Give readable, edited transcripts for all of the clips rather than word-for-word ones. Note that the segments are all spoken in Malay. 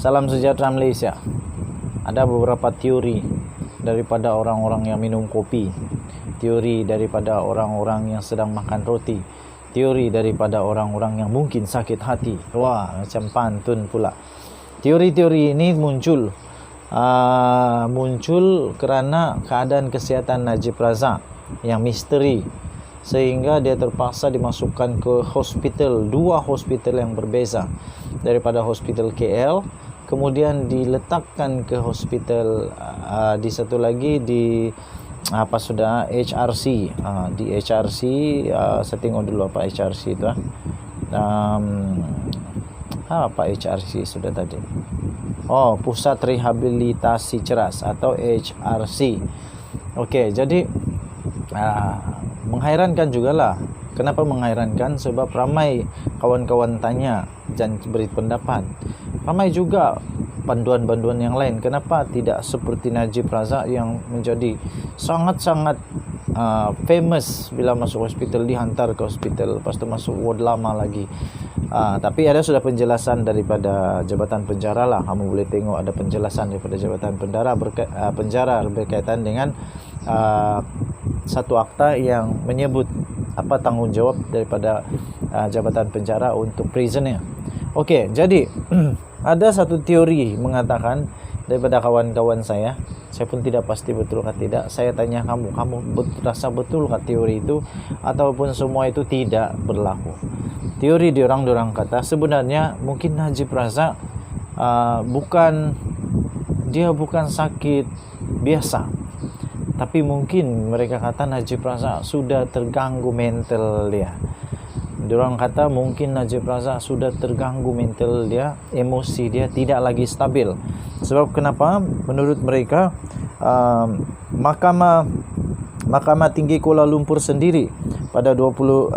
Salam sejahtera Malaysia. Ada beberapa teori daripada orang-orang yang minum kopi, teori daripada orang-orang yang sedang makan roti, teori daripada orang-orang yang mungkin sakit hati. Wah, macam pantun pula. Teori-teori ini muncul kerana keadaan kesihatan Najib Razak yang misteri, sehingga dia terpaksa dimasukkan ke hospital, dua hospital yang berbeza, daripada hospital KL, kemudian diletakkan ke hospital di satu lagi di HRC. Di HRC, saya tengok dulu apa HRC itu. Apa HRC sudah tadi? Pusat Rehabilitasi Ceras atau HRC. Okey, jadi menghairankan jugalah. Kenapa menghairankan? Sebab ramai kawan-kawan tanya dan beri pendapat. Ramai juga panduan-panduan yang lain. Kenapa tidak seperti Najib Razak yang menjadi sangat-sangat famous bila masuk hospital, dihantar ke hospital, lepas tu masuk ward lama lagi. Tapi ada sudah penjelasan daripada Jabatan Penjara lah. Kamu boleh tengok ada penjelasan daripada Jabatan Penjara berkaitan dengan satu akta yang menyebut apa tanggungjawab daripada Jabatan Penjara untuk prisoner. Okey, jadi ada satu teori mengatakan daripada kawan-kawan saya pun tidak pasti betul atau tidak. Saya tanya kamu rasa betul ke teori itu ataupun semua itu tidak berlaku? Teori diorang kata sebenarnya mungkin Najib Razak bukan sakit biasa, tapi mungkin mereka kata Najib Razak sudah terganggu mental dia. Diorang kata mungkin Najib Razak sudah terganggu mental dia, emosi dia tidak lagi stabil. Sebab kenapa? Menurut mereka Mahkamah Tinggi Kuala Lumpur sendiri pada 12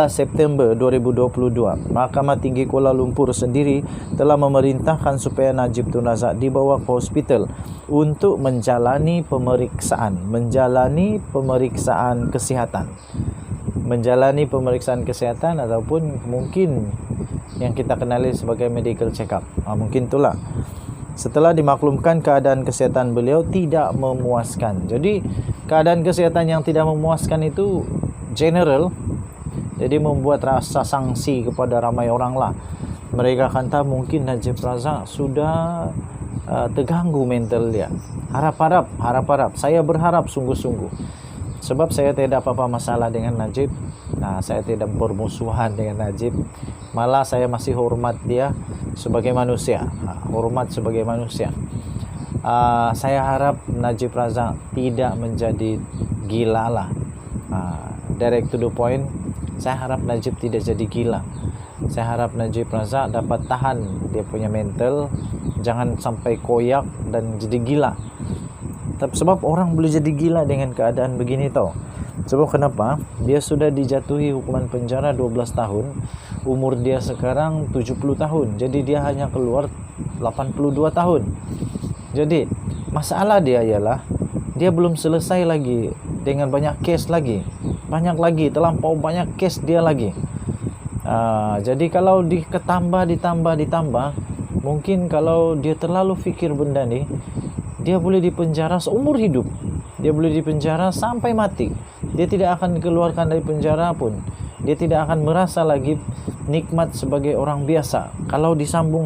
September 2022, Mahkamah Tinggi Kuala Lumpur sendiri telah memerintahkan supaya Najib Tun Razak dibawa ke hospital untuk menjalani kesihatan ataupun mungkin yang kita kenali sebagai medical check up. Mungkin itulah. Setelah dimaklumkan keadaan kesihatan beliau tidak memuaskan. Jadi keadaan kesihatan yang tidak memuaskan itu general, jadi membuat rasa sangsi kepada ramai orang lah. Mereka kata mungkin Najib Razak sudah terganggu mental dia. Harap-harap, saya berharap sungguh-sungguh. Sebab saya tidak apa-apa masalah dengan Najib. Saya tidak bermusuhan dengan Najib. Malah saya masih hormat dia sebagai manusia. Saya harap Najib Razak tidak menjadi gila lah. Direct to the point, saya harap Najib tidak jadi gila. Saya harap Najib Razak dapat tahan dia punya mental, jangan sampai koyak dan jadi gila. Sebab orang boleh jadi gila dengan keadaan begini tau. Sebab kenapa? Dia sudah dijatuhi hukuman penjara 12 tahun. Umur dia sekarang 70 tahun. Jadi dia hanya keluar 82 tahun. Jadi masalah dia ialah dia belum selesai lagi dengan banyak kes lagi. Terlampau banyak kes dia lagi. Jadi kalau ditambah, mungkin kalau dia terlalu fikir benda ni, dia boleh dipenjara seumur hidup. Dia boleh dipenjara sampai mati. Dia tidak akan dikeluarkan dari penjara pun. Dia tidak akan merasa lagi nikmat sebagai orang biasa kalau disambung.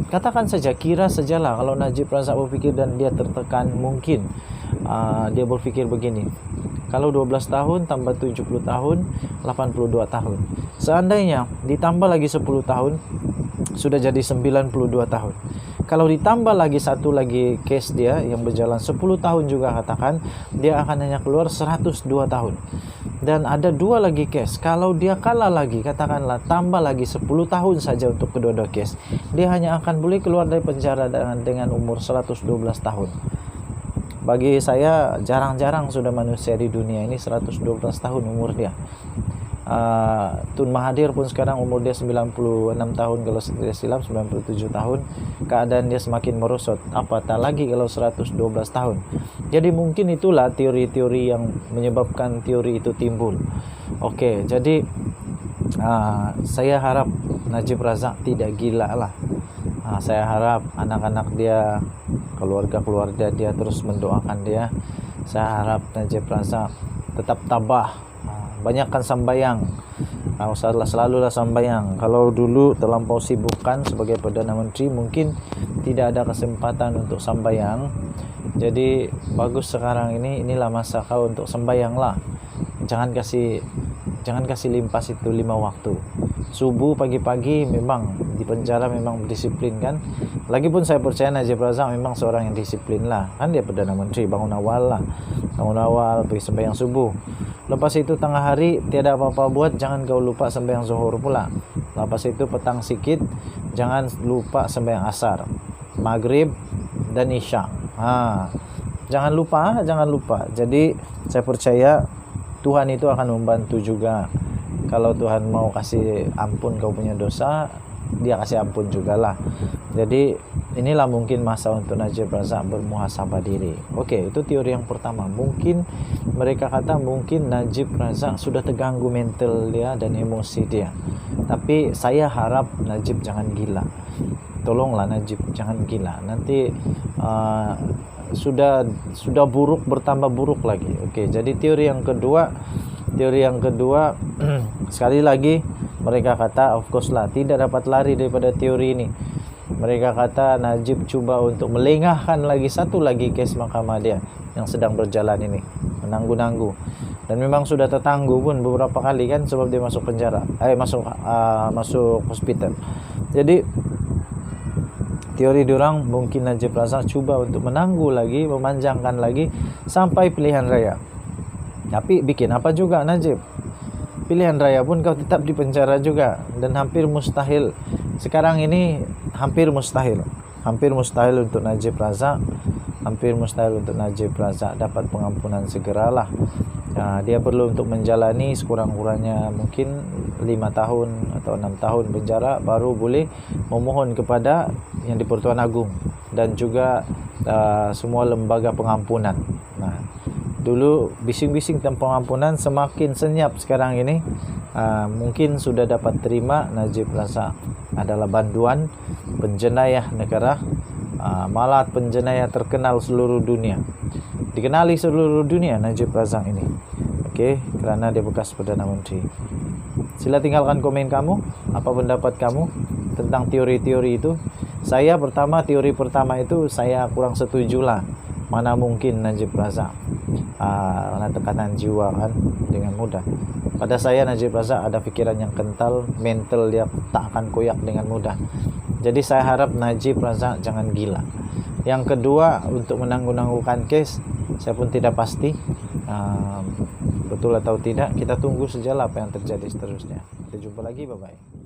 Katakan saja, kira sajalah kalau Najib Razak berfikir dan dia tertekan, mungkin dia berfikir begini. Kalau 12 tahun tambah 70 tahun, 82 tahun. Seandainya ditambah lagi 10 tahun, sudah jadi 92 tahun. Kalau ditambah lagi satu lagi kes dia yang berjalan 10 tahun juga, katakan dia akan hanya keluar 102 tahun. Dan ada dua lagi kes. Kalau dia kalah lagi, katakanlah tambah lagi 10 tahun saja untuk kedua-dua kes, dia hanya akan boleh keluar dari penjara dengan umur 112 tahun. Bagi saya jarang-jarang sudah manusia di dunia ini 112 tahun umur dia. Tun Mahathir pun sekarang umur dia 96 tahun, kalau tidak silap 97 tahun. Keadaan dia semakin merosot, apatah lagi kalau 112 tahun. Jadi mungkin itulah teori-teori yang menyebabkan teori itu timbul. Okey, jadi Saya harap Najib Razak tidak gila lah. Saya harap anak-anak dia, keluarga-keluarga dia terus mendoakan dia. Saya harap Najib Razak tetap tabah, banyakkan sambayang. Selalulah sambayang. Kalau dulu terlampau sibukkan sebagai Perdana Menteri, mungkin tidak ada kesempatan untuk sambayang. Jadi bagus sekarang inilah masa kau untuk sambayang lah. Jangan kasih limpas itu 5 waktu. Subuh pagi-pagi memang di penjara memang disiplin kan. Lagipun saya percaya Najib Razak memang seorang yang disiplin lah. Kan dia Perdana Menteri, bangun awal pergi sembahyang subuh. Lepas itu tengah hari tiada apa-apa buat, jangan kau lupa sembahyang zuhur pula. Lepas itu petang sikit jangan lupa sembahyang asar, maghrib dan isya. Jangan lupa. Jadi saya percaya Tuhan itu akan membantu juga. Kalau Tuhan mau kasih ampun kau punya dosa, dia kasih ampun jugalah. Jadi inilah mungkin masa untuk Najib Razak bermuhasabah diri. Oke, itu teori yang pertama. Mungkin mereka kata mungkin Najib Razak sudah terganggu mental dia dan emosi dia. Tapi saya harap Najib jangan gila. Tolonglah Najib jangan gila. Nanti sudah buruk bertambah buruk lagi. Oke, jadi teori yang kedua sekali lagi mereka kata, of course lah, tidak dapat lari daripada teori ini. Mereka kata Najib cuba untuk melengahkan lagi satu lagi kes mahkamah dia yang sedang berjalan ini, menanggu-nanggu. Dan memang sudah tertangguh pun beberapa kali kan, sebab dia masuk penjara, masuk hospital. Jadi teori diorang mungkin Najib Razak cuba untuk menangguh lagi, memanjangkan lagi sampai pilihan raya. Tapi bikin apa juga Najib? Pilihan raya pun kau tetap di penjara juga, dan hampir mustahil. Sekarang ini hampir mustahil untuk Najib Razak, dapat pengampunan segeralah. Dia perlu untuk menjalani sekurang-kurangnya mungkin 5 tahun atau 6 tahun penjara baru boleh memohon kepada Yang di-Pertuan Agong dan juga semua lembaga pengampunan. Dulu bising-bising tentang pengampunan, semakin senyap sekarang ini. Mungkin sudah dapat terima Najib Razak adalah banduan penjenayah negara, malah penjenayah terkenal seluruh dunia. Dikenali seluruh dunia Najib Razak ini. Oke, kerana dia bekas Perdana Menteri. Sila tinggalkan komen kamu, apa pendapat kamu tentang teori-teori itu. Teori pertama itu saya kurang setuju lah. Mana mungkin Najib Razak karena tekanan jiwa kan dengan mudah. Pada saya Najib Razak ada pikiran yang kental, mental dia tak akan koyak dengan mudah. Jadi saya harap Najib Razak jangan gila. Yang kedua, untuk menangguh-nangguhkan kes, saya pun tidak pasti betul atau tidak. Kita tunggu sajalah apa yang terjadi seterusnya. Kita jumpa lagi, bye-bye.